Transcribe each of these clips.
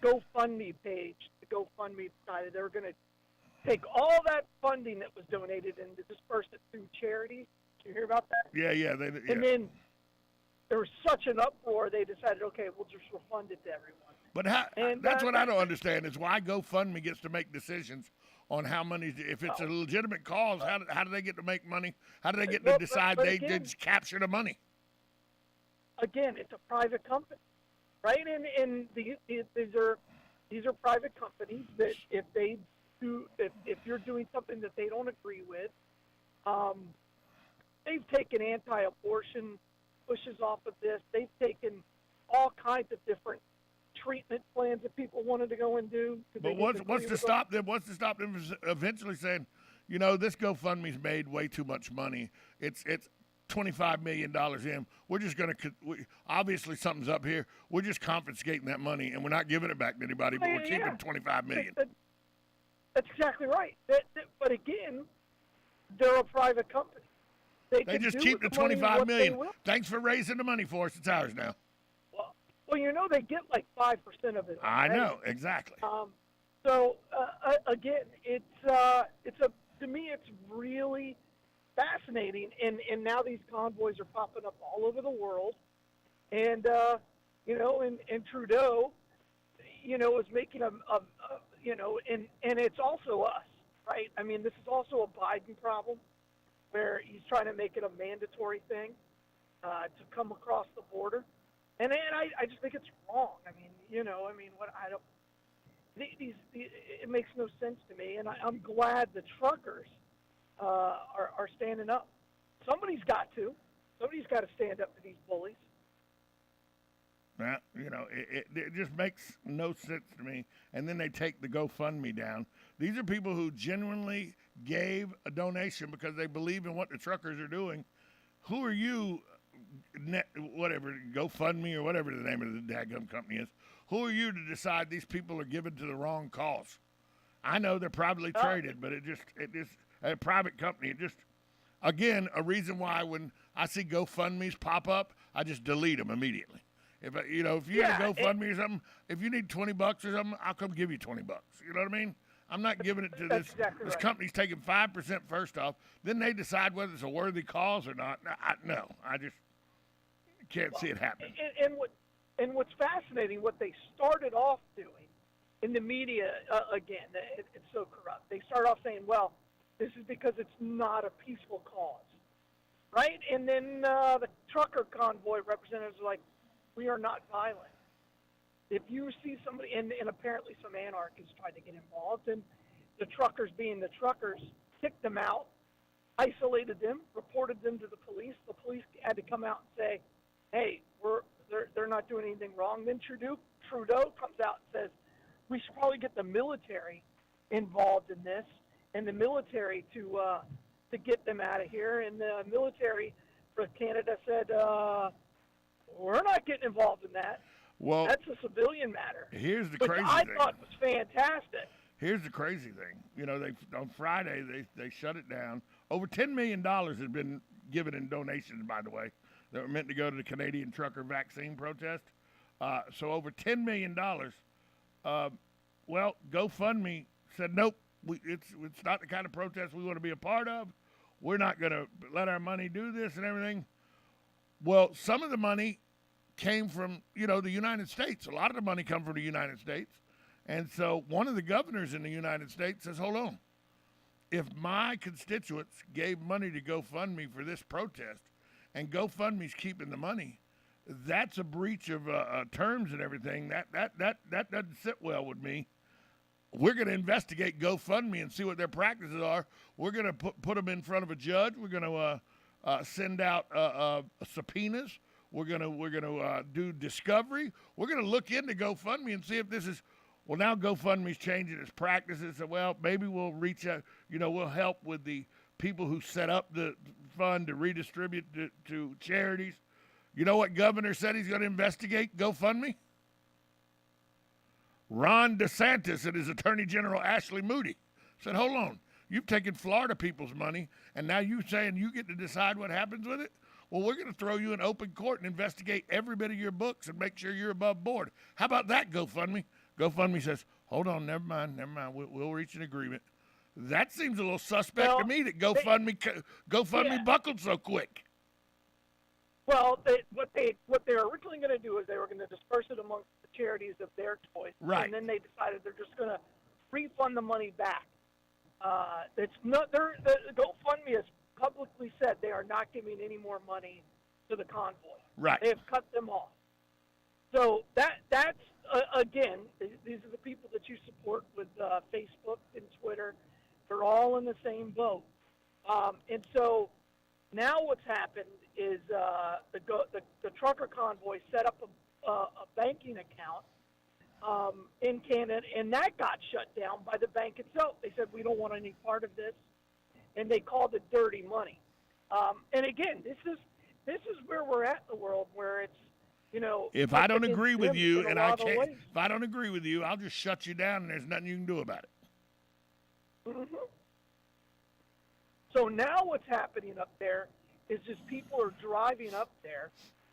GoFundMe page, the GoFundMe decided they were going to take all that funding that was donated and disperse it through charities. Did you hear about that? Yeah, yeah, And then there was such an uproar, they decided, okay, we'll just refund it to everyone. But that's what I don't understand is why GoFundMe gets to make decisions on how money. If it's a legitimate cause, how do they get to make money? How do they get to decide they did capture the money? Again, it's a private company, right? And these are private companies that if you're doing something that they don't agree with, they've taken anti-abortion pushes off of this. They've taken all kinds of different treatment plans that people wanted to go and do. But what's to stop them? What's to stop them from eventually saying, this GoFundMe's made way too much money. It's $25 million in. We're just going to obviously something's up here. We're just confiscating that money and we're not giving it back to anybody. But we're keeping $25 million. That's exactly right. But again, they're a private company. They just keep the $25 million. Thanks for raising the money for us. It's ours now. Well, they get like 5% of it. I know exactly. So again, to me, it's really fascinating, and now these convoys are popping up all over the world, and and Trudeau, is making and it's also us, right? I mean, this is also a Biden problem, where he's trying to make it a mandatory thing to come across the border. And I just think it's wrong. I mean, it makes no sense to me. And I'm glad the truckers are standing up. Somebody's got to stand up to these bullies. It just makes no sense to me. And then they take the GoFundMe down. These are people who genuinely gave a donation because they believe in what the truckers are doing. Who are you? Whatever, GoFundMe or whatever the name of the daggum company is. Who are you to decide these people are given to the wrong cause? I know they're privately traded, but it just a private company. It just, again, a reason why when I see GoFundMes pop up, I just delete them immediately. If you have a GoFundMe or something, if you need $20 or something, I'll come give you $20. You know what I mean? I'm not giving it to this. Exactly this right. company's taking 5% first off. Then they decide whether it's a worthy cause or not. No, I just can't see it happening. And what's fascinating, what they started off doing in the media, again, it's so corrupt. They start off saying, well, this is because it's not a peaceful cause, right? And then the trucker convoy representatives are like, we are not violent. If you see somebody, and apparently some anarchists tried to get involved, and the truckers, being the truckers, kicked them out, isolated them, reported them to the police. The police had to come out and say, hey, they're not doing anything wrong. Then Trudeau comes out and says, we should probably get the military involved in this, and the military to get them out of here. And the military for Canada said, we're not getting involved in that. Well, that's a civilian matter. Here's the which crazy I thing. thought was fantastic. Here's the crazy thing. They on Friday they shut it down. Over $10 million has been given in donations, by the way, that were meant to go to the Canadian trucker vaccine protest. So over $10 million. Well, GoFundMe said, nope, it's not the kind of protest we want to be a part of. We're not going to let our money do this and everything. Well, some of the money came from, the United States. A lot of the money come from the United States. And so one of the governors in the United States says, hold on. If my constituents gave money to GoFundMe for this protest and GoFundMe's keeping the money, that's a breach of terms and everything. That doesn't sit well with me. We're going to investigate GoFundMe and see what their practices are. We're going to put them in front of a judge. We're going to send out subpoenas. We're gonna do discovery. We're gonna look into GoFundMe and see if this is. Well, now GoFundMe's changing its practices. So, well, maybe we'll reach out. We'll help with the people who set up the fund to redistribute to charities. You know what governor said he's going to investigate GoFundMe? Ron DeSantis and his Attorney General Ashley Moody said, hold on, you've taken Florida people's money, and now you're saying you get to decide what happens with it? Well, we're going to throw you in open court and investigate every bit of your books and make sure you're above board. How about that, GoFundMe? GoFundMe says, hold on, never mind. We'll reach an agreement. That seems a little suspect to me that GoFundMe buckled so quick. Well, what they were originally going to do is they were going to disperse it amongst the charities of their choice, right? And then they decided they're just going to refund the money back. It's not. The GoFundMe has publicly said they are not giving any more money to the convoy. Right. They have cut them off. So that's again, these are the people that you support with Facebook and Twitter. They're all in the same boat. And so now what's happened is the trucker convoy set up a banking account in Canada, and that got shut down by the bank itself. They said, we don't want any part of this, and they called it dirty money. And again, this is where we're at in the world, where it's, if I don't agree with you, and if I don't agree with you, I'll just shut you down, and there's nothing you can do about it. Mm-hmm. So now what's happening up there is just people are driving up there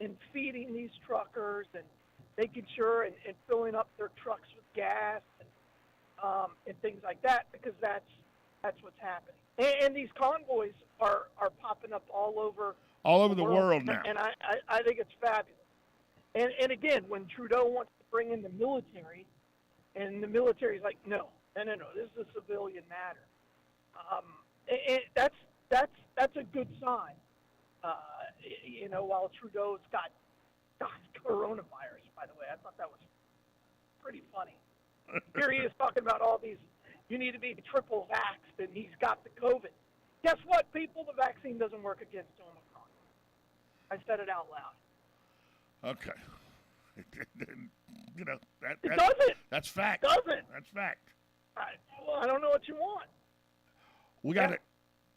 and feeding these truckers and making sure and filling up their trucks with gas and things like that, because that's what's happening. And these convoys are popping up all over the world now. And I think it's fabulous. And again, when Trudeau wants to bring in the military, and the military's like, no, this is a civilian matter. And that's a good sign. While Trudeau's got coronavirus, by the way, I thought that was pretty funny. Here he is talking about all these, you need to be triple vaxxed, and he's got the COVID. Guess what, people? The vaccine doesn't work against Omicron. I said it out loud. Okay. It doesn't. That's fact. It doesn't. That's fact. I don't know what you want. We got it.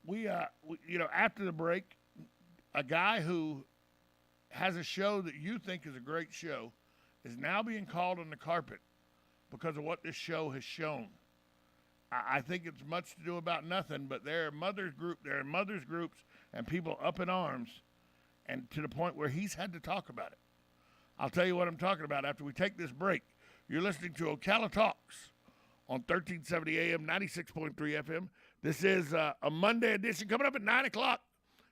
We after the break, a guy who has a show that you think is a great show is now being called on the carpet because of what this show has shown. I think it's much to do about nothing, but there are mothers groups and people up in arms, and to the point where he's had to talk about it. I'll tell you what I'm talking about after we take this break. You're listening to Ocala Talks on 1370 AM, 96.3 FM. This is a Monday edition. Coming up at 9 o'clock,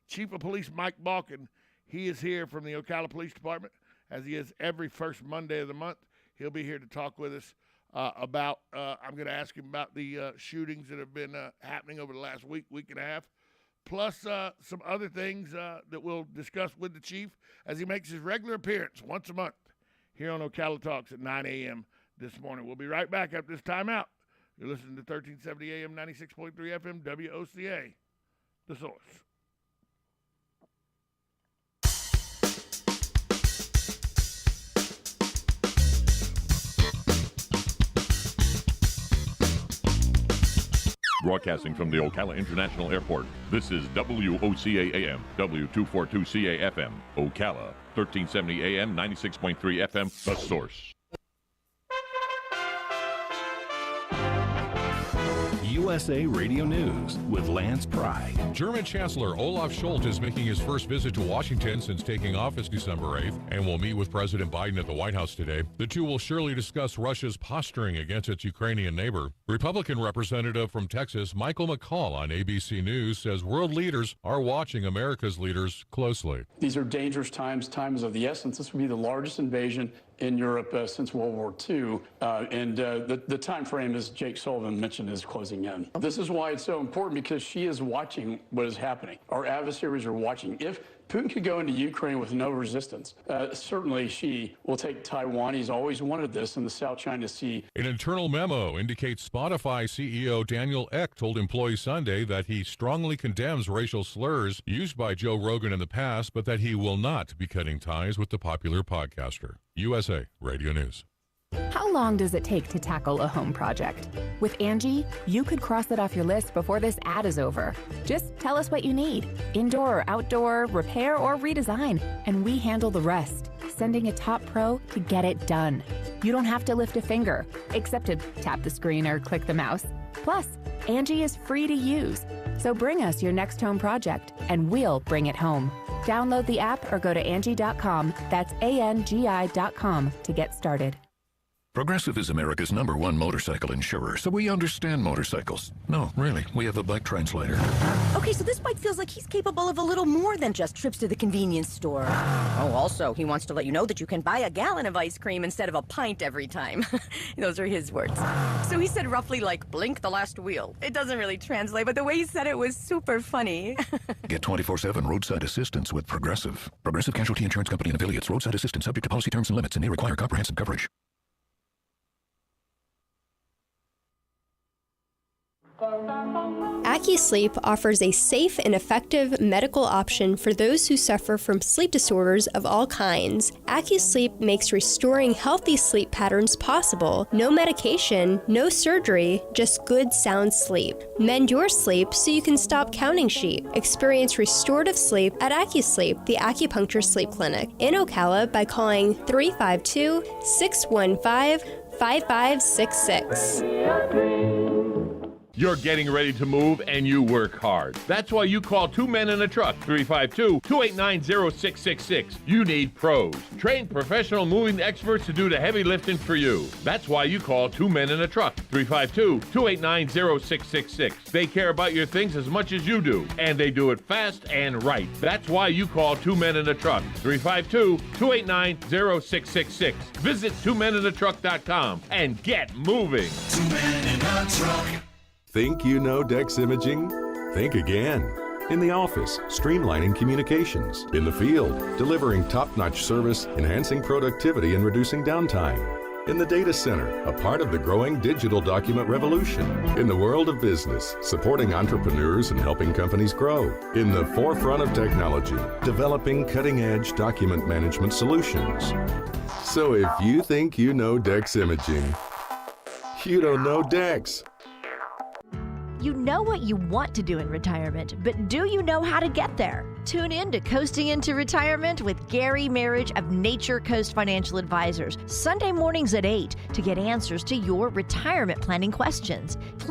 Chief of Police Mike Balkin. He is here from the Ocala Police Department, as he is every first Monday of the month. He'll be here to talk with us about, I'm going to ask him about the shootings that have been happening over the last week and a half, plus some other things that we'll discuss with the chief as he makes his regular appearance once a month here on Ocala Talks at 9 a.m. this morning. We'll be right back after this timeout. You're listening to 1370 AM, 96.3 FM, WOCA, The Source. Broadcasting from the Ocala International Airport, this is WOCA AM, W242CA FM, Ocala, 1370 AM, 96.3 FM, The Source. USA Radio News with Lance Pry. German Chancellor Olaf Scholz is making his first visit to Washington since taking office December 8th and will meet with President Biden at the White House today. The two will surely discuss Russia's posturing against its Ukrainian neighbor. Republican Representative from Texas Michael McCall on ABC News says world leaders are watching America's leaders closely. These are dangerous times, times of the essence. This would be the largest invasion in Europe since World War II, and the time frame, as Jake Sullivan mentioned, is closing in. This is why it's so important, because she is watching what is happening. Our adversaries are watching. If Putin could go into Ukraine with no resistance, certainly Xi will take Taiwan. He's always wanted this in the South China Sea. An internal memo indicates Spotify CEO Daniel Ek told employees Sunday that he strongly condemns racial slurs used by Joe Rogan in the past, but that he will not be cutting ties with the popular podcaster. USA Radio News. How long does it take to tackle a home project? With Angie, you could cross it off your list before this ad is over. Just tell us what you need, indoor or outdoor, repair or redesign, and we handle the rest, sending a top pro to get it done. You don't have to lift a finger, except to tap the screen or click the mouse. Plus, Angie is free to use. So bring us your next home project, and we'll bring it home. Download the app or go to Angie.com. That's ANGI.com to get started. Progressive is America's #1 motorcycle insurer, so we understand motorcycles. No, really, we have a bike translator. Okay, so this bike feels like he's capable of a little more than just trips to the convenience store. Oh, also, he wants to let you know that you can buy a gallon of ice cream instead of a pint every time. Those are his words. So he said roughly like, blink the last wheel. It doesn't really translate, but the way he said it was super funny. Get 24/7 roadside assistance with Progressive. Progressive Casualty Insurance Company and affiliates. Roadside assistance subject to policy terms and limits and may require comprehensive coverage. AccuSleep offers a safe and effective medical option for those who suffer from sleep disorders of all kinds. AccuSleep makes restoring healthy sleep patterns possible. No medication, no surgery, just good sound sleep. Mend your sleep so you can stop counting sheep. Experience restorative sleep at AccuSleep, the acupuncture sleep clinic in Ocala by calling 352-615-5566. You're getting ready to move and you work hard. That's why you call Two Men in a Truck, 352-289-0666. You need pros. Trained professional moving experts to do the heavy lifting for you. That's why you call Two Men in a Truck, 352-289-0666. They care about your things as much as you do, and they do it fast and right. That's why you call Two Men in a Truck, 352-289-0666. Visit twomeninatruck.com and get moving. Two Men in a Truck. Think you know Dex Imaging? Think again. In the office, streamlining communications. In the field, delivering top-notch service, enhancing productivity and reducing downtime. In the data center, a part of the growing digital document revolution. In the world of business, supporting entrepreneurs and helping companies grow. In the forefront of technology, developing cutting-edge document management solutions. So if you think you know Dex Imaging, you don't know Dex. You know what you want to do in retirement, but do you know how to get there? Tune in to Coasting into Retirement with Gary Marriage of Nature Coast Financial Advisors, Sunday mornings at 8 to get answers to your retirement planning questions.